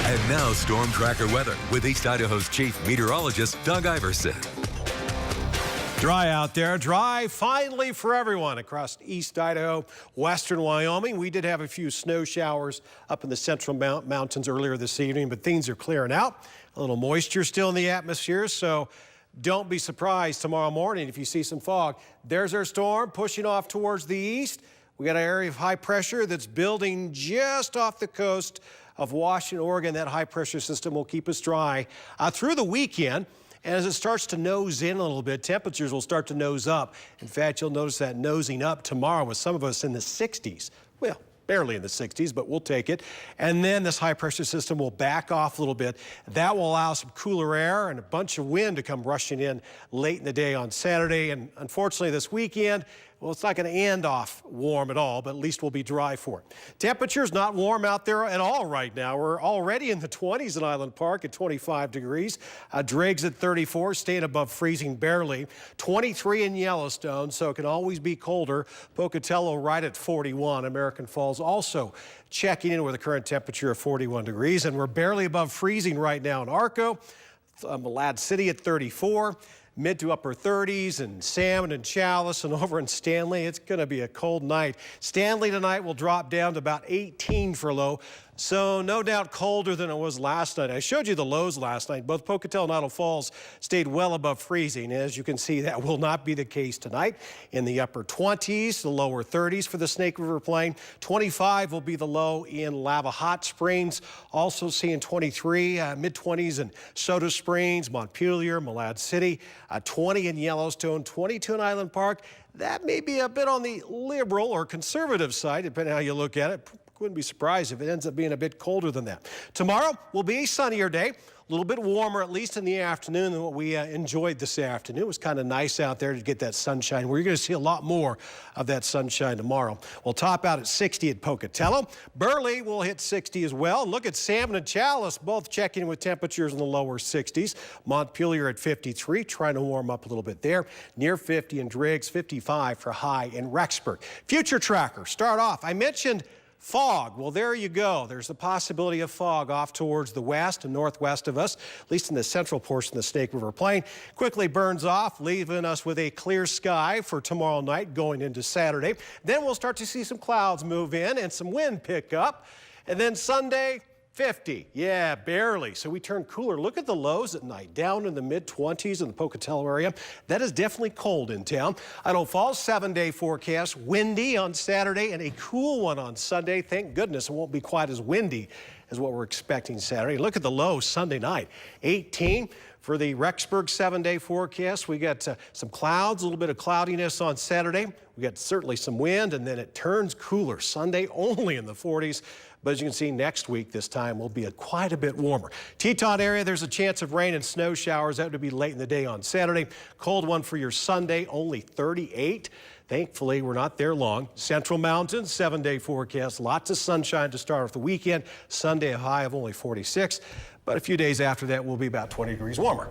And now Storm Tracker weather with East Idaho's chief meteorologist, Doug Iverson. Dry out there, dry finally for everyone across East Idaho, western Wyoming. We did have a few snow showers up in the central mountains earlier this evening, but things are clearing out. A little moisture still in the atmosphere, so don't be surprised tomorrow morning if you see some fog. There's our storm pushing off towards the east. We got an area of high pressure that's building just off the coast of Washington, Oregon. That high pressure system will keep us dry through the weekend. And as it starts to nose in a little bit, temperatures will start to nose up. In fact, you'll notice that nosing up tomorrow with some of us in the 60s. Well, barely in the 60s, but we'll take it. And then this high pressure system will back off a little bit. That will allow some cooler air and a bunch of wind to come rushing in late in the day on Saturday. And unfortunately this weekend, well, it's not going to end off warm at all, but at least we'll be dry for it. Temperature's not warm out there at all right now. We're already in the 20s at Island Park at 25 degrees. Driggs at 34, staying above freezing barely. 23 in Yellowstone, so it can always be colder. Pocatello right at 41. American Falls also checking in with a current temperature of 41 degrees. And we're barely above freezing right now in Arco. Malad City at 34. Mid to upper 30s in Salmon and Chalice, and over in Stanley, it's going to be a cold night. Stanley tonight will drop down to about 18 for low, so no doubt colder than it was last night. I showed you the lows last night. Both Pocatello and Idle Falls stayed well above freezing. As you can see, that will not be the case tonight. In the upper 20s, the lower 30s for the Snake River Plain. 25 will be the low in Lava Hot Springs. Also seeing 23, mid-20s in Soda Springs, Montpelier, Malad City. 20 in Yellowstone, 22 in Island Park. That may be a bit on the liberal or conservative side, depending on how you look at it. Wouldn't be surprised if it ends up being a bit colder than that. Tomorrow will be a sunnier day. A little bit warmer, at least in the afternoon, than what we enjoyed this afternoon. It was kind of nice out there to get that sunshine. We're going to see a lot more of that sunshine tomorrow. We'll top out at 60 at Pocatello. Burley will hit 60 as well. And look at Salmon and Chalice, both checking with temperatures in the lower 60s. Montpelier at 53, trying to warm up a little bit there. Near 50 in Driggs, 55 for high in Rexburg. Future tracker, start off. I mentioned fog. Well, there you go. There's the possibility of fog off towards the west and northwest of us, at least in the central portion of the Snake River Plain. Quickly burns off, leaving us with a clear sky for tomorrow night going into Saturday. Then we'll start to see some clouds move in and some wind pick up. And then Sunday, 50. Yeah, barely. So we turn cooler. Look at the lows at night, down in the mid-20s in the Pocatello area. That is definitely cold in town. Idle Falls, 7-day forecast. Windy on Saturday and a cool one on Sunday. Thank goodness it won't be quite as windy as what we're expecting Saturday. Look at the low Sunday night, 18. For the Rexburg 7-day forecast, we got some clouds, a little bit of cloudiness on Saturday. We got certainly some wind, and then it turns cooler. Sunday only in the 40s. But as you can see, next week this time will be quite a bit warmer. Teton area, there's a chance of rain and snow showers. That would be late in the day on Saturday. Cold one for your Sunday, only 38. Thankfully, we're not there long. Central Mountains, 7-day forecast. Lots of sunshine to start off the weekend. Sunday, a high of only 46. But a few days after that, we'll be about 20 degrees warmer.